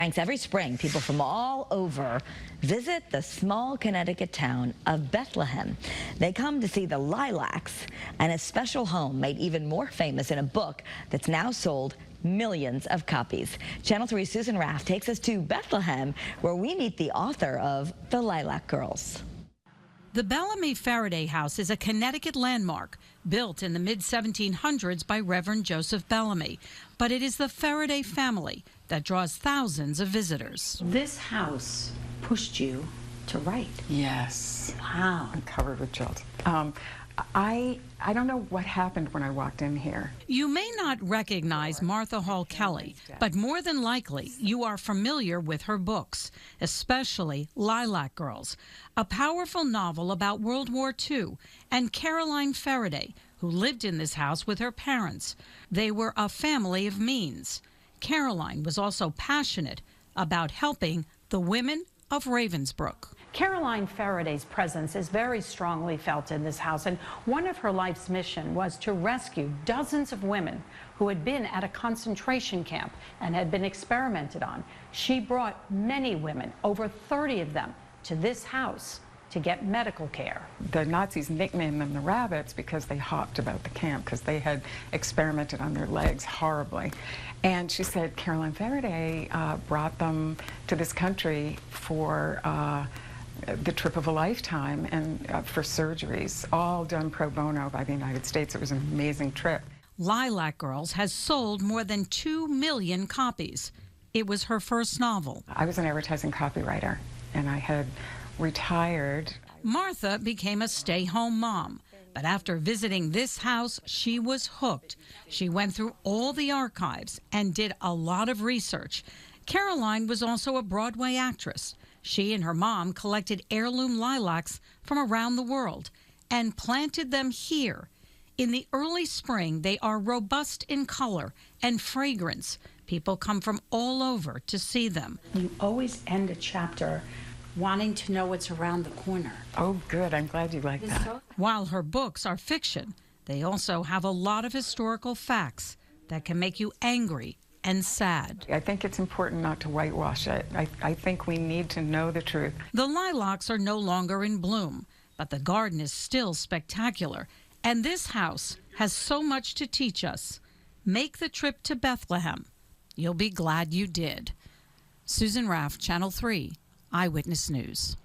Thanks. Every spring, people from all over visit the small Connecticut town of Bethlehem. They come to see the lilacs and a special home made even more famous in a book that's now sold millions of copies. Channel 3's Susan Raff takes us to Bethlehem, where we meet the author of The Lilac Girls. The Bellamy-Ferriday House is a Connecticut landmark built in the mid-1700s by Reverend Joseph Bellamy, but it is the Ferriday family that draws thousands of visitors. This house pushed you to write. Yes. Wow. I'm covered with jewels. I don't know what happened when I walked in here. You may not recognize Martha Hall Kelly, but more than likely you are familiar with her books, especially Lilac Girls, a powerful novel about World War II, and Caroline Ferriday, who lived in this house with her parents. They were a family of means. Caroline was also passionate about helping the women of Ravensbrook. Caroline Faraday's presence is very strongly felt in this house, and one of her life's mission was to rescue dozens of women who had been at a concentration camp and had been experimented on. She brought many women, over 30 of them, to this house to get medical care. The Nazis nicknamed them the rabbits because they hopped about the camp, because they had experimented on their legs horribly. And she said Caroline Faraday brought them to this country for the trip of a lifetime and for surgeries, all done pro bono by the United States. It was an amazing trip. Lilac Girls has sold more than 2 million copies. It was her first novel. I was an advertising copywriter, and I had retired. Martha became a stay-home mom, but after visiting this house, she was hooked. She went through all the archives and did a lot of research. Caroline was also a Broadway actress. She and her mom collected heirloom lilacs from around the world and planted them here. In the early spring, they are robust in color and fragrance. People come from all over to see them. You always end a chapter wanting to know what's around the corner. Oh, good. I'm glad you like that. While her books are fiction, they also have a lot of historical facts that can make you angry and sad. I think it's important not to whitewash it. I think we need to know the truth. The lilacs are no longer in bloom, but the garden is still spectacular. And this house has so much to teach us. Make the trip to Bethlehem. You'll be glad you did. Susan Raff, Channel 3, Eyewitness News.